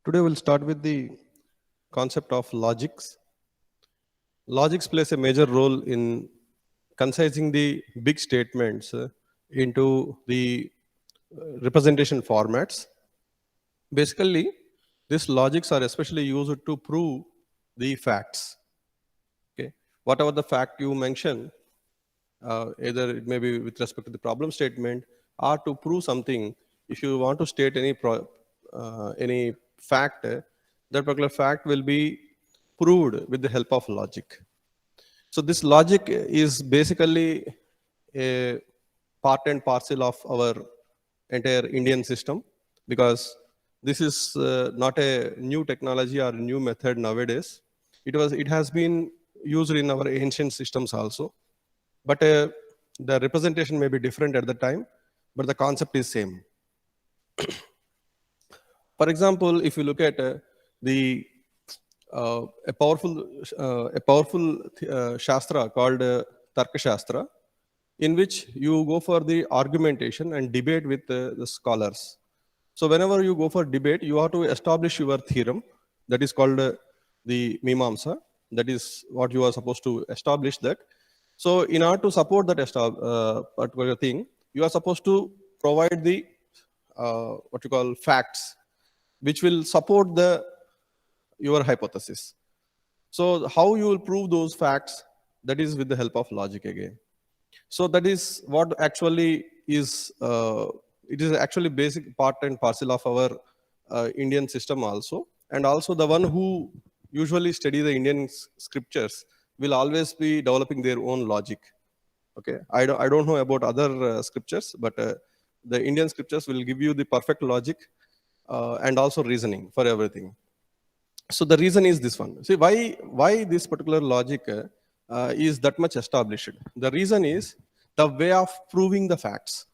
Today we'll start with the concept of logics. Logics plays a major role in concising the big statements into the representation formats. Basically, these logics are especially used to prove the facts. Okay, whatever the fact you mention, either it may be with respect to the problem statement or to prove something. If you want to state any fact, that particular fact will be proved with the help of logic. So this logic is basically a part and parcel of our entire Indian system, because this is not a new technology or new method nowadays. It has been used in our ancient systems also, but the representation may be different at the time, but the concept is same. For example, if you look at a powerful shastra called Tarka Shastra, in which you go for the argumentation and debate with the scholars. So whenever you go for debate, you have to establish your theorem. That is called the Mimamsa. That is what you are supposed to establish that. So in order to support that particular thing, you are supposed to provide the what you call facts, which will support your hypothesis. So how you will prove those facts? That is with the help of logic again. So that is what actually is. It is actually basic part and parcel of our Indian system also, and also the one who usually study the Indian scriptures will always be developing their own logic. Okay, I don't know about other scriptures, but the Indian scriptures will give you the perfect logic and also reasoning for everything. So the reason is this one. See, why this particular logic is that much established? The reason is the way of proving the facts.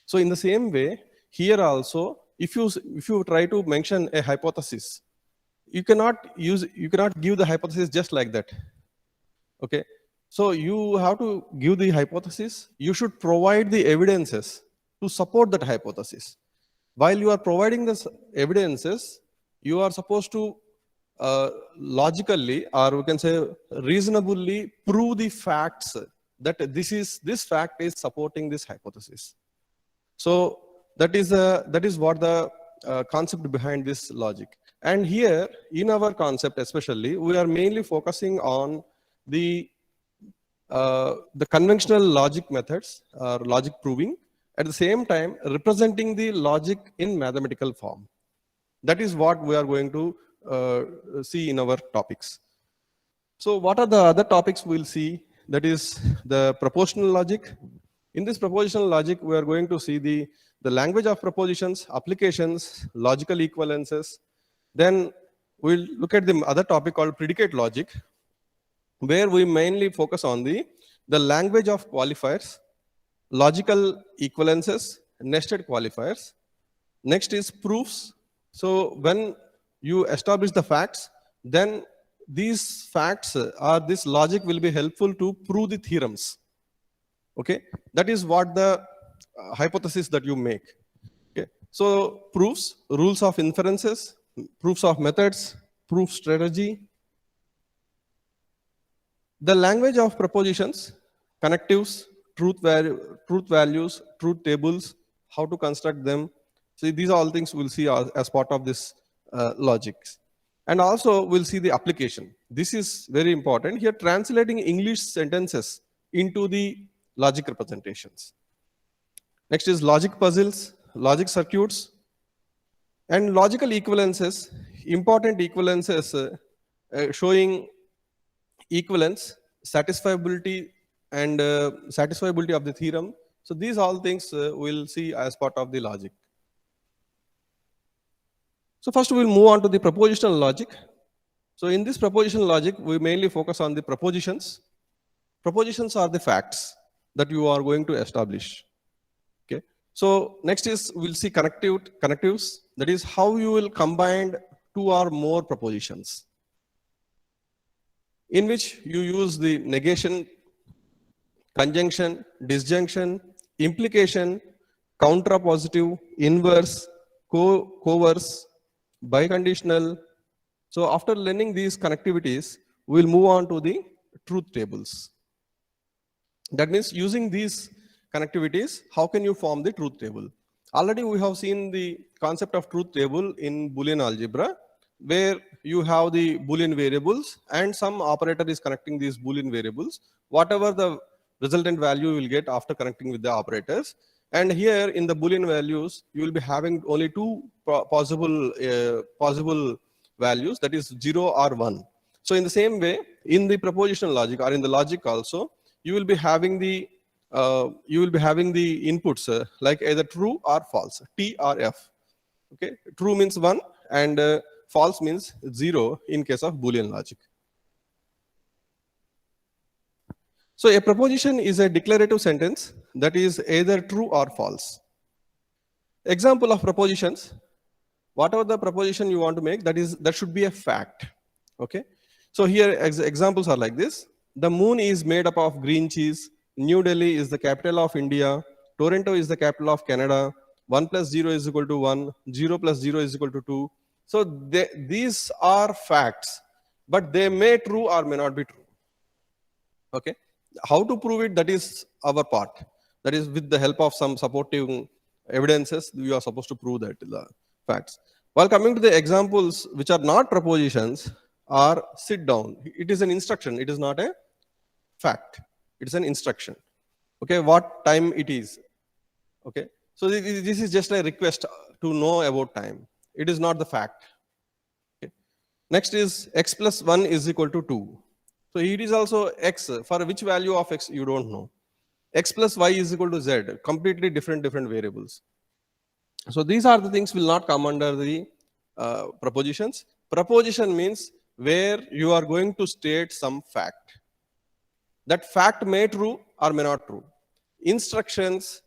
So in the same way, here also, if you try to mention a hypothesis, you cannot give the hypothesis just like that. Okay, so you have to give the hypothesis. You should provide the evidences to support that hypothesis. While you are providing the evidences, you are supposed to logically, or we can say reasonably, prove the facts that this fact is supporting this hypothesis. So that is what the concept behind this logic. And here in our concept especially, we are mainly focusing on the conventional logic methods or logic proving, at the same time representing the logic in mathematical form. That is what we are going to see in our topics. So what are the other topics we'll see? That is the propositional logic. In this propositional logic, we are going to see the language of propositions, applications, logical equivalences. Then we'll look at the other topic called predicate logic, where we mainly focus on the language of qualifiers, logical equivalences, nested qualifiers. Next is proofs. So when you establish the facts, then these facts or this logic will be helpful to prove the theorems. Okay, that is what the hypothesis that you make. Okay, so proofs, rules of inferences, proofs of methods, proof strategy. The language of propositions, connectives, truth values, truth tables, how to construct them. See, these are all things we'll see as part of this logics. And also we'll see the application. This is very important. Here, translating English sentences into the logic representations. Next is logic puzzles, logic circuits, and logical equivalences, important equivalences showing equivalence, satisfiability, and satisfiability of the theorem. So these all things we'll see as part of the logic. So first we'll move on to the propositional logic. So in this propositional logic, we mainly focus on the propositions. Propositions are the facts that you are going to establish. Okay. So next is we'll see connectives. That is how you will combine two or more propositions, in which you use the negation, conjunction, disjunction, implication, counterpositive, inverse, coverse, biconditional. So after learning these connectivities, we'll move on to the truth tables. That means using these connectivities, how can you form the truth table? Already we have seen the concept of truth table in Boolean algebra, where you have the Boolean variables and some operator is connecting these Boolean variables. Whatever the resultant value you will get after connecting with the operators. And here in the Boolean values, you will be having only two possible values, that is 0 or 1. So in the same way, in the propositional logic or in the logic also, you will be having the inputs like either true or false, T or F. Okay, true means 1 and false means 0 in case of Boolean logic. So a proposition is a declarative sentence that is either true or false. Example of propositions: whatever the proposition you want to make, that should be a fact. Okay, so here examples are like this: the moon is made up of green cheese, New Delhi is the capital of India, Toronto is the capital of Canada, 1 plus 0 is equal to 1, 0 plus 0 is equal to 2. So these are facts, but they may true or may not be true. Okay, how to prove it, that is our part. That is with the help of some supporting evidences, we are supposed to prove that the facts. While coming to the examples which are not propositions, are sit down. It is an instruction, it is not a fact. It is an instruction. Okay, what time it is. Okay, so this is just a request to know about time. It is not the fact. Okay. Next is x plus 1 is equal to 2. So it is also x, for which value of x you don't know. X plus y is equal to z, completely different variables. So these are the things will not come under the propositions. Proposition means where you are going to state some fact. That fact may true or may not true. Instructions,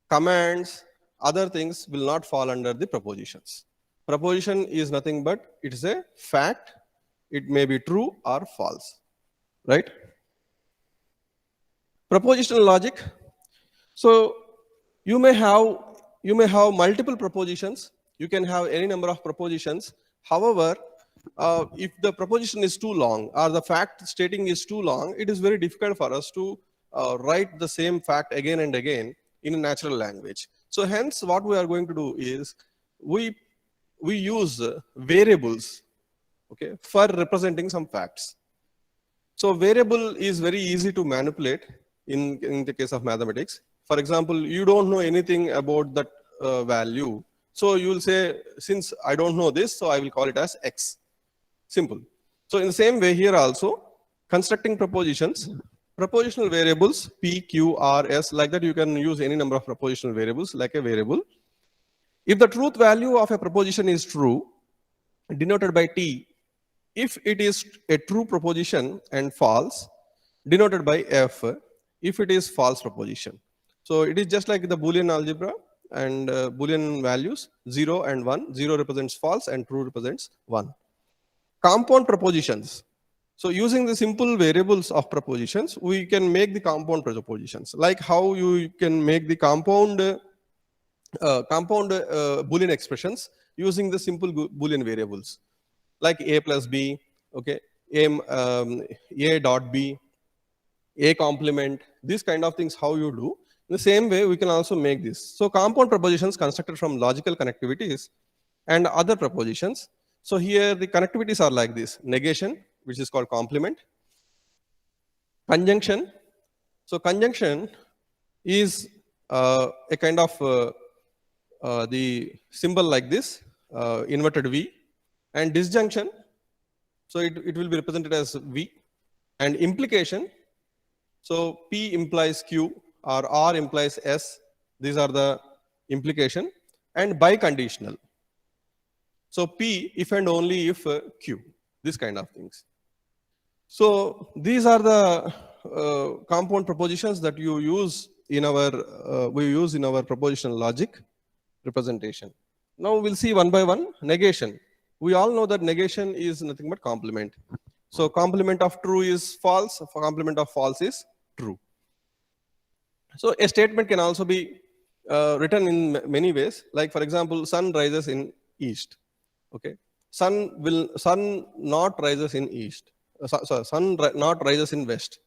commands, other things will not fall under the propositions. Proposition is nothing but it is a fact. It may be true or false, right? Propositional logic. So you may have multiple propositions. You can have any number of propositions. However, if the proposition is too long or the fact stating is too long, it is very difficult for us to write the same fact again and again in a natural language. So hence what we are going to do is we use variables, okay, for representing some facts. So variable is very easy to manipulate in the case of mathematics. For example, you don't know anything about that value. So you will say, since I don't know this, so I will call it as x. Simple. So in the same way here also, constructing propositions, propositional variables, P, Q, R, S, like that you can use any number of propositional variables like a variable. If the truth value of a proposition is true, denoted by T, if it is a true proposition, and false, denoted by F, if it is false proposition. So it is just like the Boolean algebra and Boolean values, 0 and 1. 0 represents false and true represents 1. Compound propositions. So using the simple variables of propositions, we can make the compound propositions. Like how you can make the compound Boolean expressions using the simple Boolean variables, like a plus b, okay, a dot b, a complement, these kind of things how you do. In the same way, we can also make this. So compound propositions constructed from logical connectivities and other propositions. So here the connectivities are like this: negation, which is called complement; conjunction. So conjunction is a kind of the symbol like this, inverted V, and disjunction. So it will be represented as V, and implication. So P implies Q or R implies S. These are the implication, and biconditional. So P if and only if Q, this kind of things. So these are the compound propositions that you use in our we use in our propositional logic representation. Now we'll see one by one. Negation. We all know that negation is nothing but complement. So complement of true is false, complement of false is true. So a statement can also be written in many ways. Like for example, sun rises in east. Okay, sun not rises in east. Not rises in west.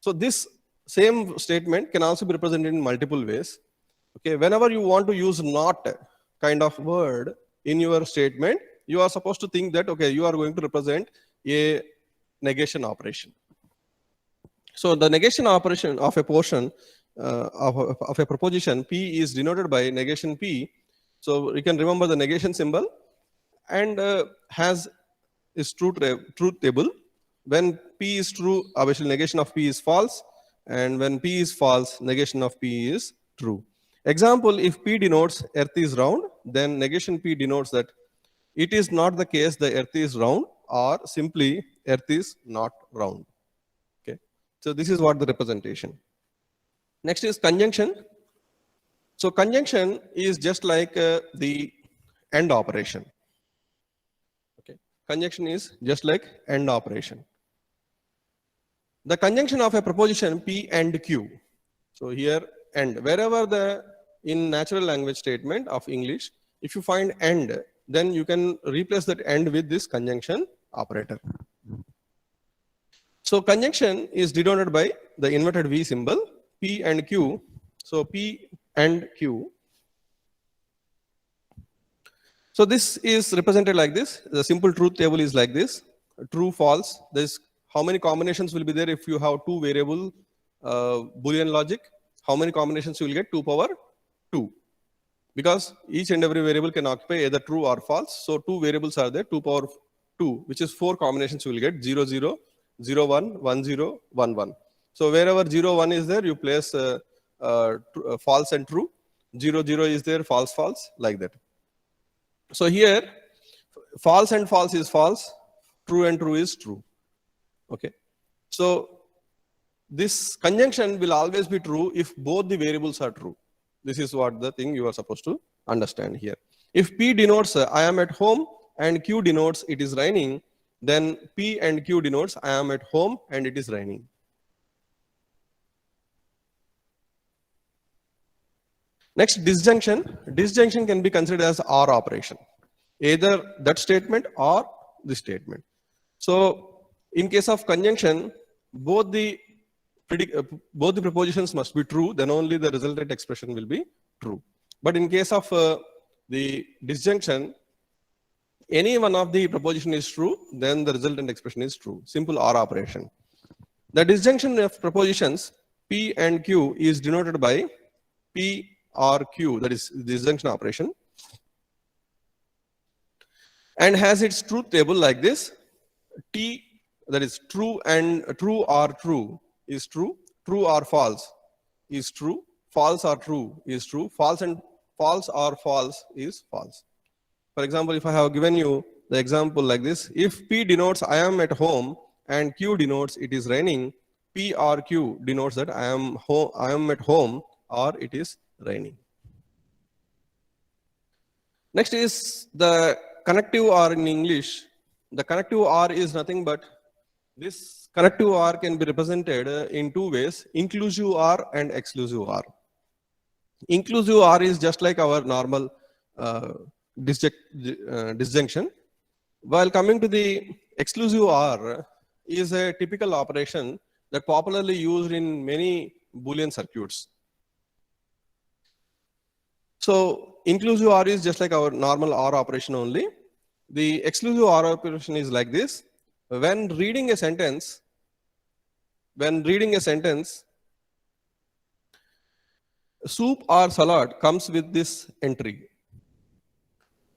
So this same statement can also be represented in multiple ways. Okay, whenever you want to use not kind of word in your statement, you are supposed to think that, okay, you are going to represent a negation operation. So the negation operation of a portion of a proposition P is denoted by negation P. So you can remember the negation symbol, and has is truth table. When P is true, obviously negation of P is false, and when P is false, negation of P is true. Example, if P denotes earth is round, then negation P denotes that it is not the case the earth is round, or simply earth is not round. Okay, so this is what the representation. Next is conjunction. So conjunction is just like the AND operation. Okay, conjunction is just like AND operation. The conjunction of a proposition P and Q. So here AND, wherever in natural language statement of English, if you find AND, then you can replace that AND with this conjunction operator. So conjunction is denoted by the inverted V symbol, P and Q. So P and Q. So this is represented like this. The simple truth table is like this. True, false. This how many combinations will be there if you have two variable Boolean logic. How many combinations you will get? 2 power 2. Because each and every variable can occupy either true or false. So 2 variables are there, 2 power 2, which is 4 combinations you will get, 0, 0, 0, 1, 1, 0, 1, 1. So wherever 0, 1 is there, you place false and true. 0, 0 is there, false, false, like that. So here, false and false is false, true and true is true. Okay. So this conjunction will always be true if both the variables are true. This is what the thing you are supposed to understand here. If P denotes I am at home and Q denotes it is raining, then P and Q denotes I am at home and it is raining. Next, disjunction. Disjunction can be considered as OR operation, either that statement or this statement. So in case of conjunction, both the propositions must be true, then only the resultant expression will be true. But in case of the disjunction, any one of the proposition is true, then the resultant expression is true. Simple OR operation. The disjunction of propositions P and Q is denoted by P or Q, that is disjunction operation, and has its truth table like this. T, that is true and true or true is true, true or false is true, false or true is true, false or false is false. For example, if I have given you the example like this, if P denotes I am at home and Q denotes it is raining, P or Q denotes that I am at home or it is raining. Next is the connective OR in English. The connective OR is nothing but this connective OR can be represented in two ways, inclusive OR and exclusive OR. Inclusive OR is just like our normal disjunction. While coming to the exclusive OR is a typical operation that popularly used in many Boolean circuits. So inclusive OR is just like our normal OR operation only. The exclusive OR operation is like this. When reading a sentence, soup or salad comes with this entry.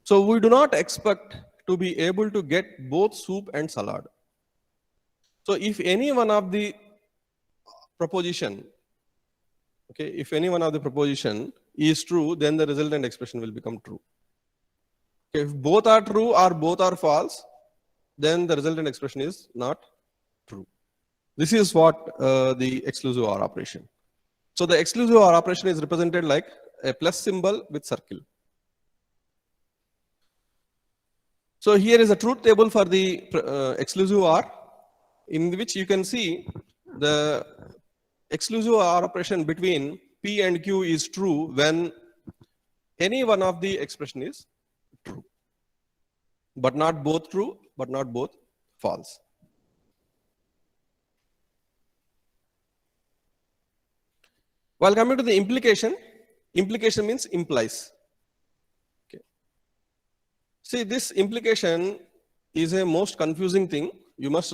So we do not expect to be able to get both soup and salad. So if any one of the proposition, okay, if any one of the proposition is true, then the resultant expression will become true. Okay, if both are true or both are false, then the resultant expression is not true. This is what the exclusive OR operation. So the exclusive OR operation is represented like a plus symbol with circle. So here is a truth table for the exclusive OR, in which you can see the exclusive OR operation between P and Q is true when any one of the expression is true. but not both true, but not both false. While coming to the implication means implies. Okay. See, this implication is a most confusing thing. You must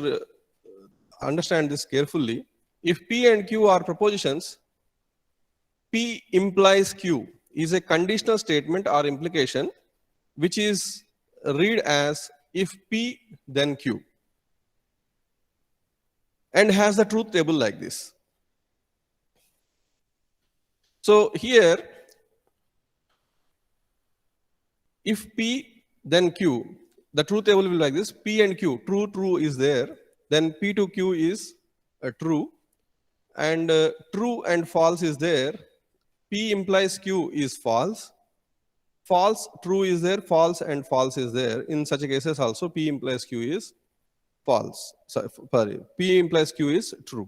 understand this carefully. If P and Q are propositions, P implies Q is a conditional statement or implication which is read as if P then Q and has the truth table like this. So here, if P then Q, the truth table will be like this: P and Q, true is there, then P to Q is true, and true and false is there. P implies Q is false. False, true is there, false and false is there. In such cases also, P implies Q is false. Sorry, P implies Q is true.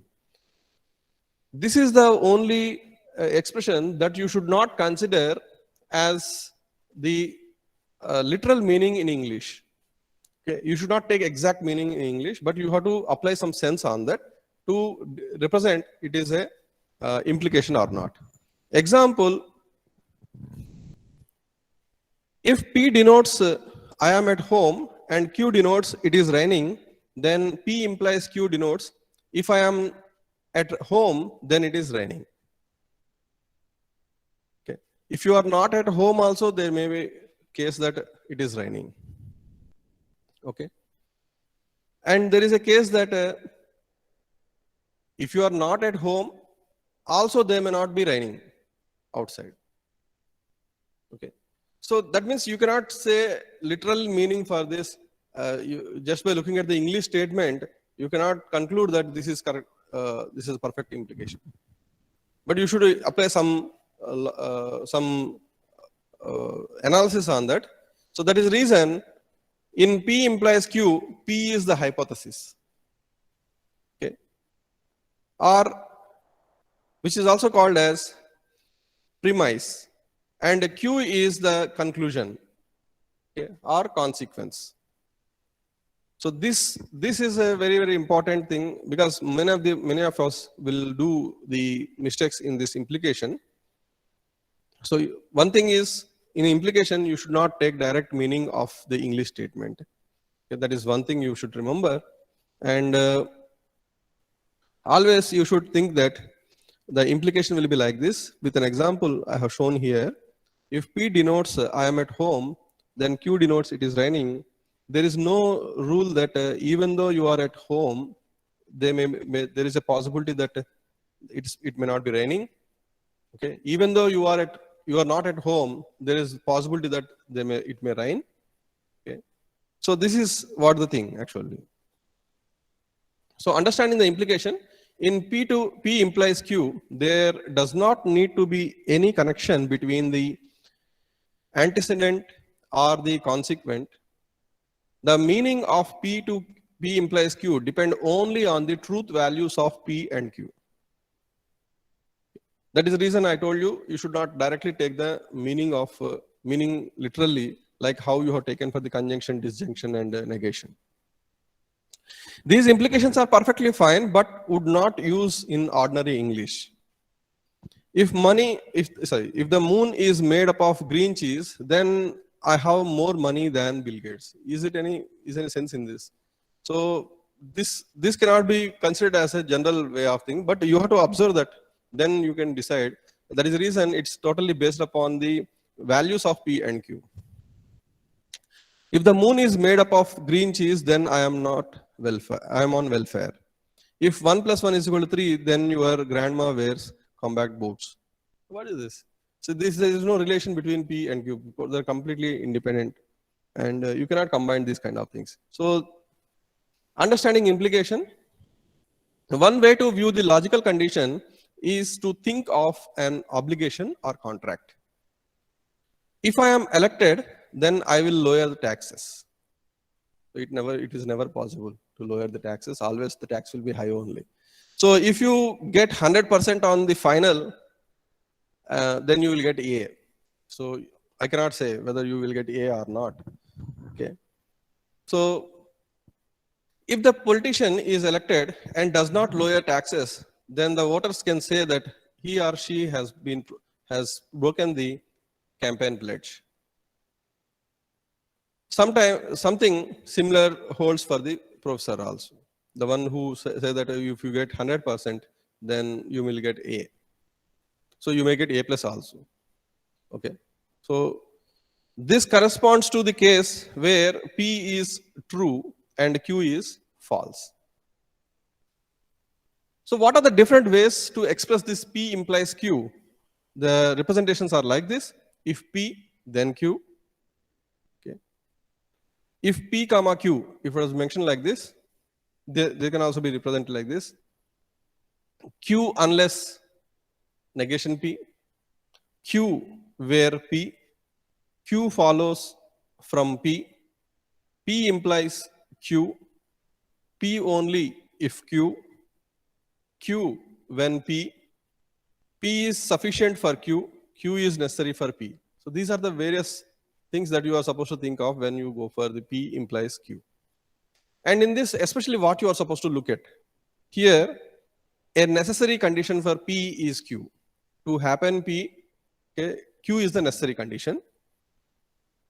This is the only expression that you should not consider as the literal meaning in English. Okay? You should not take exact meaning in English, but you have to apply some sense on that to represent it is a implication or not. Example, if P denotes I am at home and Q denotes it is raining, then P implies Q denotes if I am at home, then it is raining. Okay. If you are not at home also, there may be case that it is raining. Okay. And there is a case that if you are not at home, also there may not be raining outside. Okay. So that means you cannot say literal meaning for this. Just by looking at the English statement, you cannot conclude that this is correct. This is perfect implication. But you should apply some analysis on that. So that is the reason in P implies Q, P is the hypothesis. Okay. Or which is also called as premise. And Q is the conclusion, okay, or consequence. So this is a very, very important thing, because many of us will do the mistakes in this implication. So one thing is, in implication, you should not take direct meaning of the English statement. Okay, that is one thing you should remember. And always you should think that the implication will be like this. With an example I have shown here. If P denotes I am at home, then Q denotes it is raining. There is no rule that even though you are at home, there is a possibility that it may not be raining. Okay, even though you are not at home, there is possibility that it may rain. Okay, so this is what the thing actually. So understanding the implication, in P implies Q, there does not need to be any connection between the antecedent or the consequent. The meaning of P implies Q depend only on the truth values of P and Q. That is the reason I told you, you should not directly take the meaning of meaning literally, like how you have taken for the conjunction, disjunction, and negation. These implications are perfectly fine, but would not use in ordinary English. If the moon is made up of green cheese, then I have more money than Bill Gates. Is there any sense in this? So this cannot be considered as a general way of thinking, but you have to observe that. Then you can decide. That is the reason it's totally based upon the values of P and Q. If the moon is made up of green cheese, then I am not welfare. I am on welfare. If 1 + 1 = 3, then your grandma wears combat boots. What is this? So there is no relation between P and Q, because they're completely independent, and you cannot combine these kind of things. So understanding implication, one way to view the logical condition is to think of an obligation or contract. If I am elected, then I will lower the taxes. So it is never possible to lower the taxes. Always the tax will be high only. So if you get 100% on the final, then you will get A. So I cannot say whether you will get A or not. Okay. So if the politician is elected and does not lower taxes, then the voters can say that he or she has broken the campaign pledge. Something similar holds for the professor also. The one who say that if you get 100%, then you will get A. So you may get A plus also. Okay. So this corresponds to the case where P is true and Q is false. So what are the different ways to express this P implies Q? The representations are like this. If P, then Q. Okay. If P comma Q, if it was mentioned like this, they can also be represented like this. Q unless negation P. Q where P. Q follows from P. P implies Q. P only if Q. Q when P. P is sufficient for Q. Q is necessary for P. So these are the various things that you are supposed to think of when you go for the P implies Q. And in this, especially what you are supposed to look at. Here, a necessary condition for P is Q. To happen P, okay, Q is the necessary condition.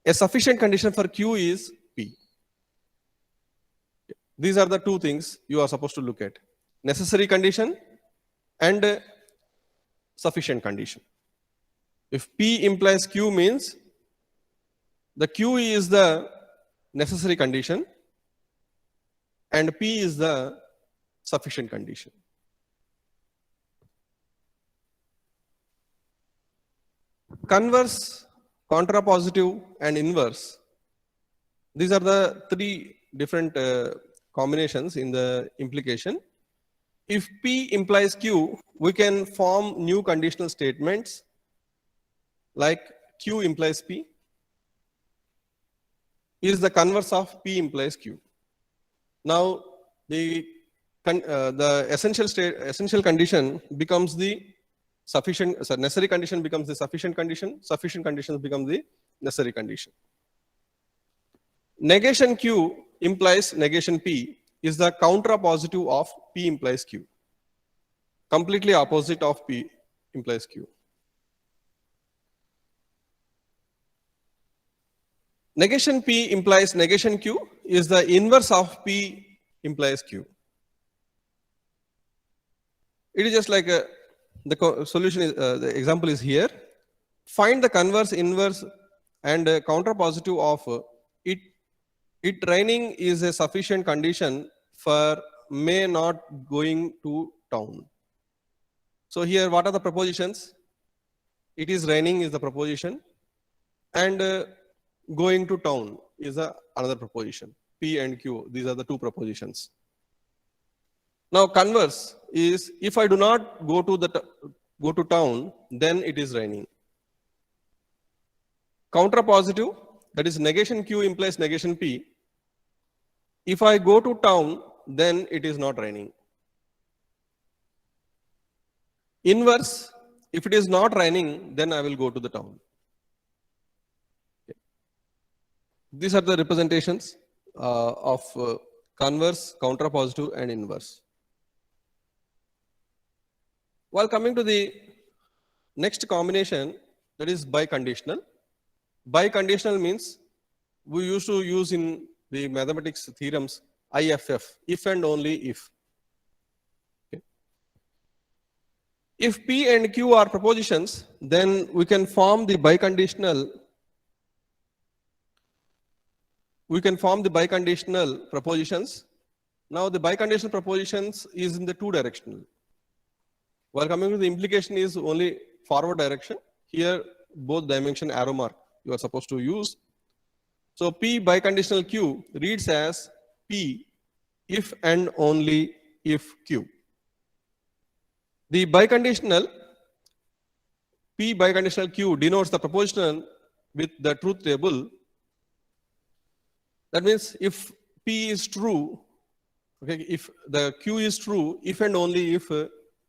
A sufficient condition for Q is P. These are the two things you are supposed to look at. Necessary condition and sufficient condition. If P implies Q means the Q is the necessary condition and P is the sufficient condition. Converse, contrapositive, and inverse. These are the three different combinations in the implication. If P implies Q, we can form new conditional statements like Q implies P is the converse of P implies Q. Now the essential condition becomes the necessary condition becomes the sufficient conditions become the necessary condition. Negation Q implies negation P is the contrapositive of P implies Q. Completely opposite of P implies Q. Negation P implies negation Q is the inverse of P implies Q. It is just like the solution is the example is here. Find the converse, inverse, and contrapositive of it. It raining is a sufficient condition for may not going to town. So here, what are the propositions? It is raining is the proposition, and going to town is another proposition. P and Q, these are the two propositions. Now, converse is if I do not go to town, then it is raining. Contrapositive, that is negation Q implies negation P. If I go to town, then it is not raining. Inverse, if it is not raining, then I will go to the town. Okay. These are the representations of converse, contrapositive, and inverse. While coming to the next combination, that is biconditional. Biconditional means we used to use in the mathematics theorems IFF, if and only if. Okay. If P and Q are propositions, then we can form the biconditional. We can form the biconditional propositions. Now the biconditional propositions is in the two directional. While coming to the implication is only forward direction. Here both dimension arrow mark you are supposed to use. So P biconditional Q reads as P if and only if Q. The biconditional P biconditional Q denotes the proposition with the truth table. That means if P is true, okay, if the Q is true, if and only if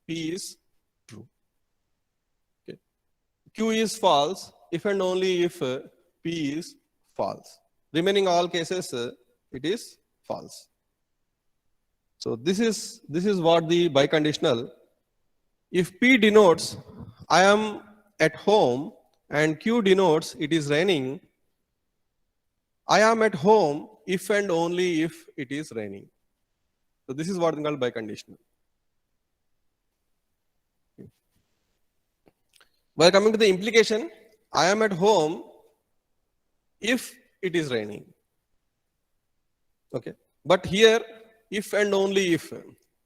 P is true. Okay. Q is false, if and only if P is false. Remaining all cases, it is false. So this is what the biconditional. If P denotes I am at home and Q denotes it is raining, I am at home if and only if it is raining. So this is what is called biconditional. While coming to the implication, I am at home if it is raining. Okay. But here, if and only if.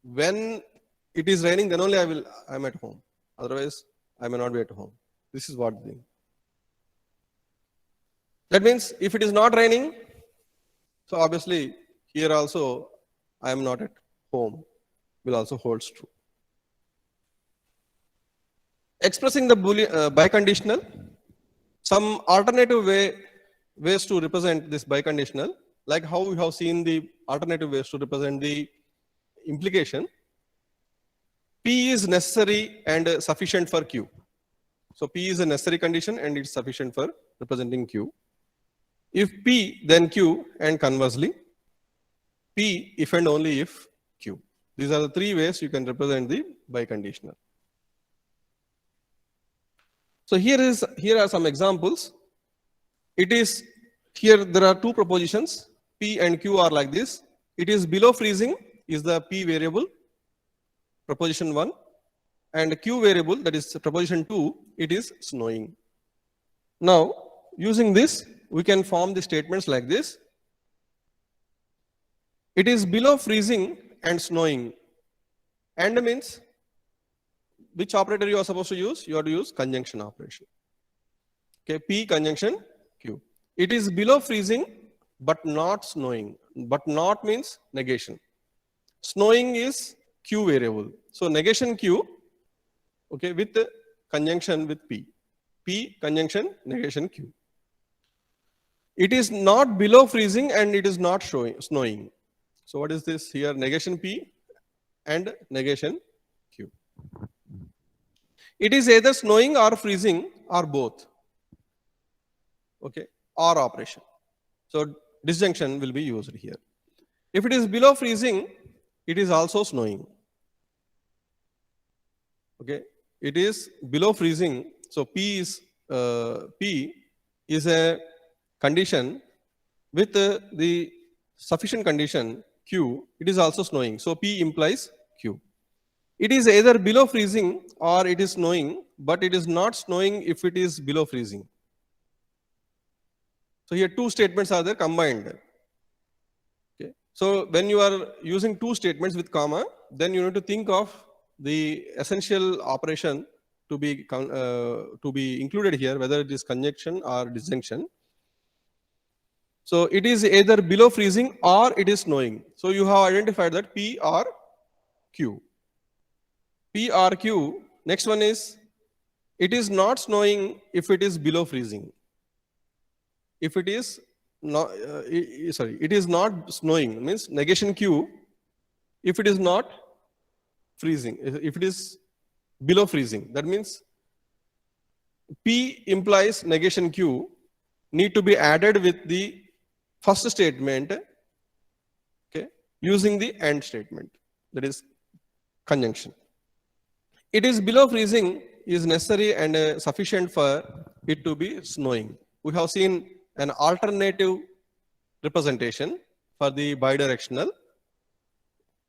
When it is raining, then only I am at home. Otherwise, I may not be at home. This is what the thing. That means if it is not raining, so obviously here also I am not at home will also holds true. Expressing the biconditional, some alternative ways to represent this biconditional, like how we have seen the alternative ways to represent the implication. P is necessary and sufficient for Q. So P is a necessary condition and it's sufficient for representing Q. If P, then Q, and conversely, P if and only if Q. These are the three ways you can represent the biconditional. So here are some examples. It is here there are two propositions, P and Q are like this. It is below freezing is the P variable, proposition 1, and Q variable, that is proposition 2, it is snowing. Now using this we can form the statements like this. It is below freezing and snowing, and means which operator you are supposed to use? You have to use conjunction operation. Okay, P conjunction Q. It is below freezing but not snowing. But not means negation. Snowing is Q variable. So negation Q, okay, with the conjunction with P. P conjunction negation Q. It is not below freezing and it is not snowing. So what is this here? Negation P and negation Q. It is either snowing or freezing or both. Okay, or operation. So disjunction will be used here. If it is below freezing, it is also snowing. Okay, it is below freezing. So P is a condition with the sufficient condition Q. It is also snowing. So P implies Q. It is either below freezing or it is snowing, but it is not snowing if it is below freezing. So here two statements are there combined. Okay. So when you are using two statements with comma, then you need to think of the essential operation to be included here, whether it is conjunction or disjunction. So it is either below freezing or it is snowing. So you have identified that P or Q. P or Q. Next one is it is not snowing if it is below freezing. If it is not, it is not snowing means negation Q. If it is not freezing, if it is below freezing, that means P implies negation Q need to be added with the first statement, okay, using the AND statement, that is conjunction. It is below freezing is necessary and sufficient for it to be snowing. We have seen an alternative representation for the bidirectional.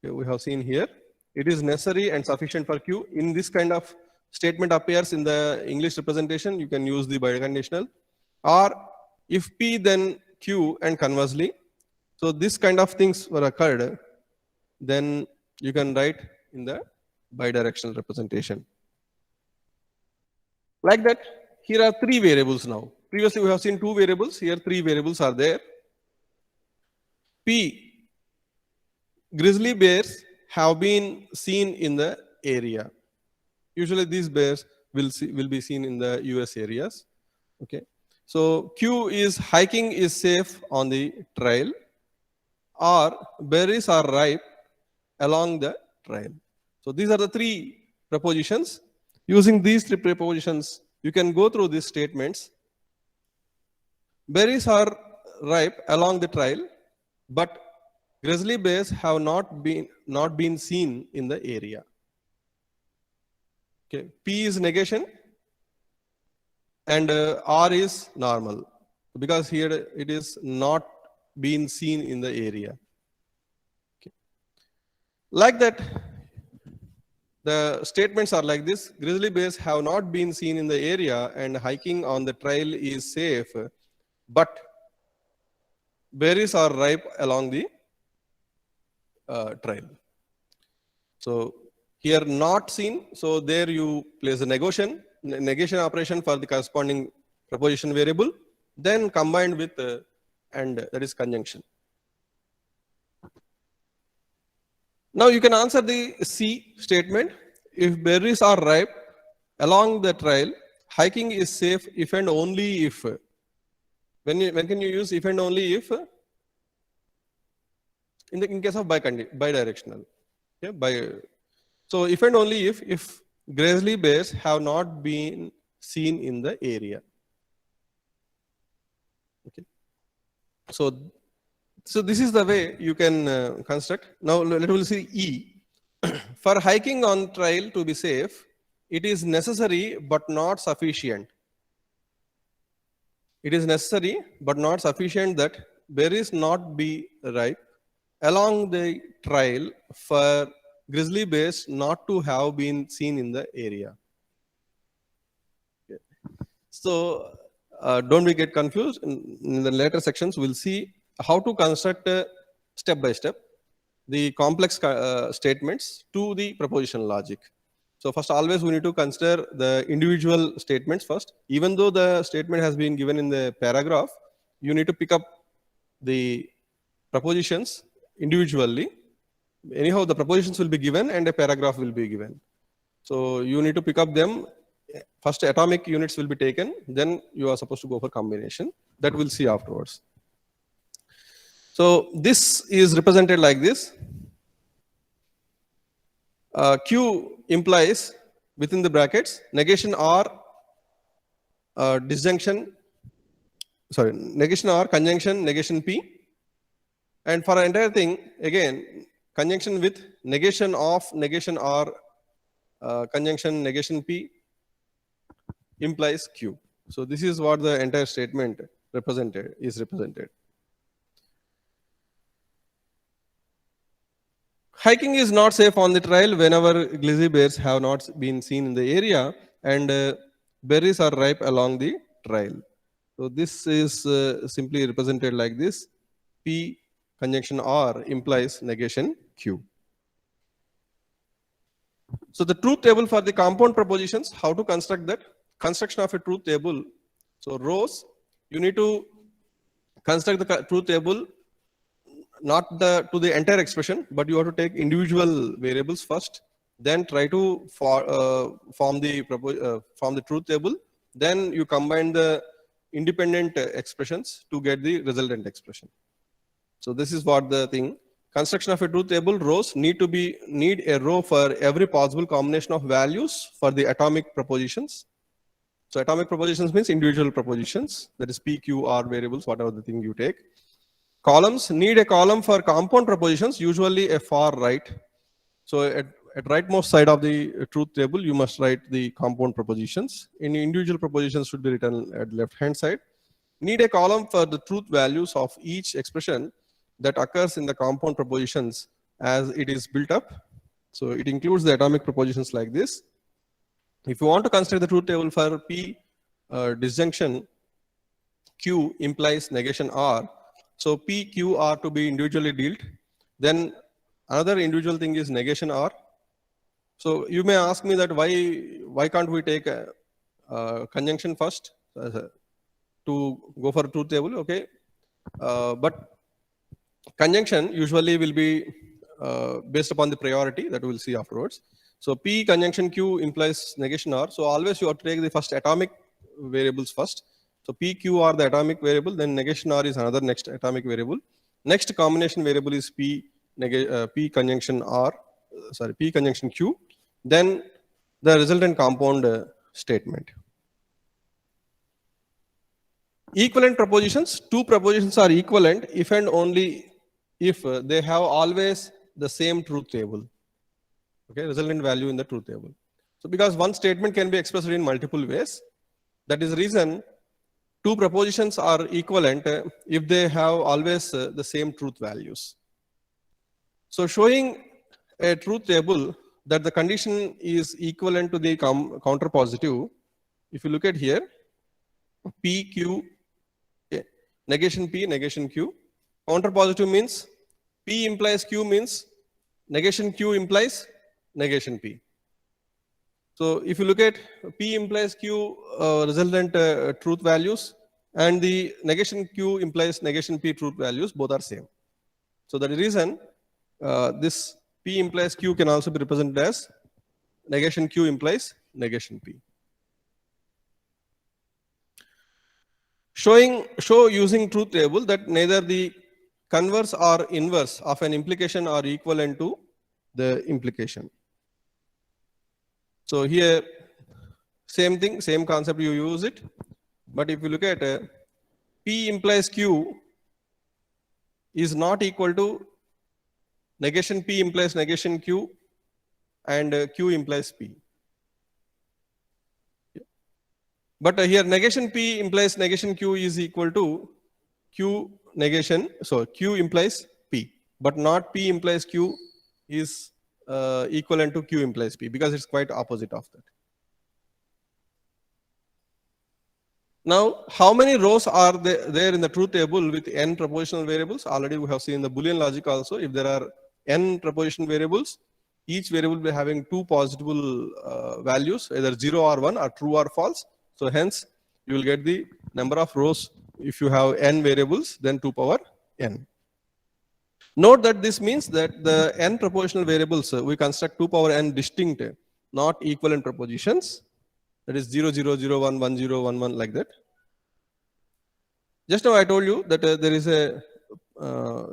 Okay, we have seen here. It is necessary and sufficient for Q. In this kind of statement appears in the English representation, you can use the biconditional. Or if P then Q and conversely. So this kind of things were occurred, then you can write in the bidirectional representation. Like that, here are three variables now. Previously we have seen two variables, here three variables are there. P, grizzly bears have been seen in the area. Usually these bears will be seen in the US areas. Okay. So Q is hiking is safe on the trail, or berries are ripe along the trail. So these are the three propositions. Using these three propositions, you can go through these statements. Berries are ripe along the trail. but grizzly bears have not been seen in the area. Okay, P is negation and R is normal, because here it is not been seen in the area. Okay. Like that, the statements are like this: grizzly bears have not been seen in the area and hiking on the trail is safe, but berries are ripe along the trail. So here not seen, so there you place a negation operation for the corresponding preposition variable, then combined with and, that is conjunction. Now you can answer the C statement. If berries are ripe along the trail, hiking is safe if and only if. When can you use if and only if? In case of bidirectional. Okay, so if and only if grizzly bears have not been seen in the area. Okay. So this is the way you can construct. Now let us see E. For hiking on trail to be safe, it is necessary but not sufficient. It is necessary but not sufficient that berries not be ripe along the trail for grizzly bears not to have been seen in the area. Okay. So don't we get confused? In the later sections, we'll see how to construct step by step the complex statements to the propositional logic. So first, always we need to consider the individual statements first. Even though the statement has been given in the paragraph, you need to pick up the propositions individually. Anyhow, the propositions will be given and a paragraph will be given. So you need to pick up them. First, atomic units will be taken. Then you are supposed to go for combination. That we'll see afterwards. So this is represented like this. Q implies within the brackets negation R, negation R, conjunction, negation P. And for the entire thing, again, conjunction with negation of, negation R, conjunction, negation P implies Q. So this is what the entire statement is represented. Hiking is not safe on the trail whenever grizzly bears have not been seen in the area and berries are ripe along the trail. So this is simply represented like this. P conjunction R implies negation Q. So the truth table for the compound propositions, how to construct that? Construction of a truth table. So rows, you need to construct the truth table not to the entire expression, but you have to take individual variables first, then try to form the truth table. Then you combine the independent expressions to get the resultant expression. So this is what the thing. Construction of a truth table, rows need a row for every possible combination of values for the atomic propositions. So atomic propositions means individual propositions, that is P, Q, R variables, whatever the thing you take. Columns need a column for compound propositions, usually a far right. So at rightmost side of the truth table, you must write the compound propositions. In individual propositions should be written at left hand side. Need a column for the truth values of each expression that occurs in the compound propositions as it is built up. So it includes the atomic propositions like this. If you want to consider the truth table for P disjunction, Q implies negation R. So P, Q are to be individually dealt. Then another individual thing is negation R. So you may ask me that why can't we take a conjunction first to go for a truth table? Okay, but conjunction usually will be based upon the priority that we'll see afterwards. So P conjunction Q implies negation R. So always you have to take the first atomic variables first. So P, Q are the atomic variable, then negation R is another next atomic variable. Next combination variable is P conjunction Q. Then the resultant compound statement. Equivalent propositions, two propositions are equivalent if and only if they have always the same truth table. Okay, resultant value in the truth table. So because one statement can be expressed in multiple ways, that is the reason two propositions are equivalent if they have always the same truth values. So showing a truth table that the condition is equivalent to the counter positive, if you look at here, P, Q, negation P, negation Q. Counter positive means P implies Q means negation Q implies negation P. So if you look at P implies Q resultant truth values, and the negation Q implies negation P truth values, both are same. So that is the reason this P implies Q can also be represented as negation Q implies negation P. Show using truth table that neither the converse or inverse of an implication are equivalent to the implication. So here, same thing, same concept, you use it. But if you look at P implies Q is not equal to negation P implies negation Q, and Q implies P. But here negation P implies negation Q is equal to Q negation, so Q implies P, but not P implies Q is equivalent to Q implies P, because it's quite opposite of that. Now, how many rows are there in the truth table with n propositional variables? Already we have seen in the Boolean logic also, if there are n proposition variables, each variable will be having two possible values, either 0 or 1 or true or false. So hence, you will get the number of rows if you have n variables, then 2 power n. Note that this means that the n propositional variables, we construct 2 power n distinct, not equivalent propositions. That is 0, 0, 0, 1, 1, 0, 1, 1, like that. Just now I told you that there is a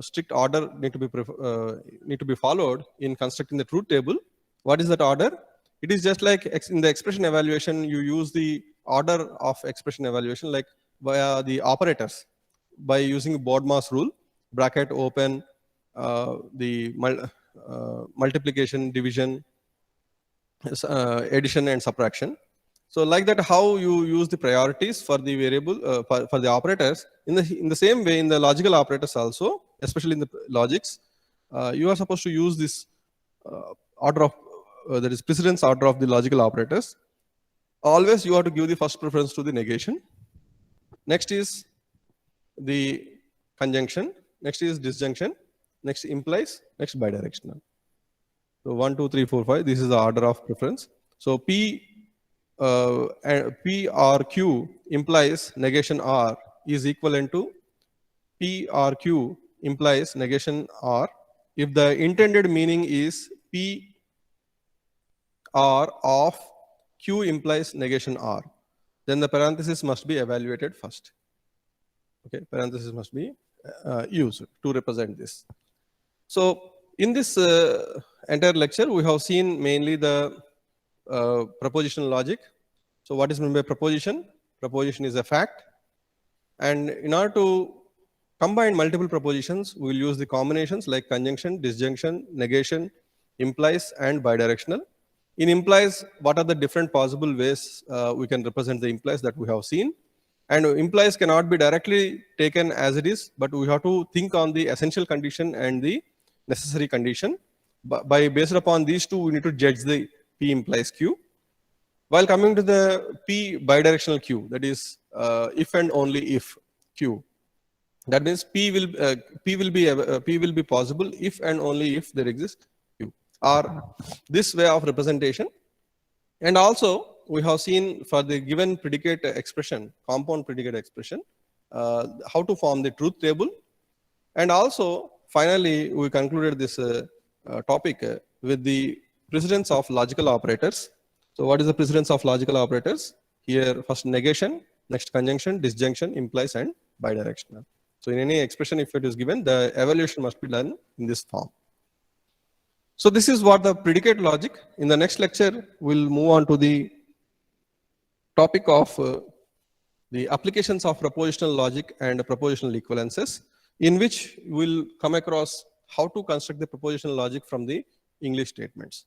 strict order need to be followed in constructing the truth table. What is that order? It is just like in the expression evaluation, you use the order of expression evaluation like via the operators by using BODMAS rule, bracket open, the multiplication, division, addition and subtraction. So like that, how you use the priorities for the variable for the operators, in the same way in the logical operators also, especially in the logics, you are supposed to use this order of that is precedence order of the logical operators. Always you have to give the first preference to the negation. Next is the conjunction. Next is disjunction. Next implies. Next bidirectional. So 1, 2, 3, 4, 5. This is the order of preference. So P or Q implies negation R is equivalent to P or Q implies negation R if the intended meaning is P R of Q implies negation R. Then the parenthesis must be evaluated first. Okay, parenthesis must be used to represent this. So in this entire lecture, we have seen mainly the propositional logic. So what is meant by proposition? Proposition is a fact. And in order to combine multiple propositions, we will use the combinations like conjunction, disjunction, negation, implies, and bidirectional. In implies, what are the different possible ways we can represent the implies that we have seen? And implies cannot be directly taken as it is, but we have to think on the essential condition and the necessary condition. By based upon these two, we need to judge the P implies Q. While coming to the P bidirectional Q, that is if and only if Q. That means P will be possible if and only if there exists Q, or this way of representation. And also we have seen for the given predicate expression, compound predicate expression, how to form the truth table. And also finally we concluded this topic with the precedence of logical operators. So what is the precedence of logical operators? Here first negation, next conjunction, disjunction, implies, and bidirectional. So in any expression, if it is given, the evaluation must be done in this form. So this is what the predicate logic. In the next lecture, we'll move on to the topic of the applications of propositional logic and propositional equivalences. in which we'll come across how to construct the propositional logic from the English statements.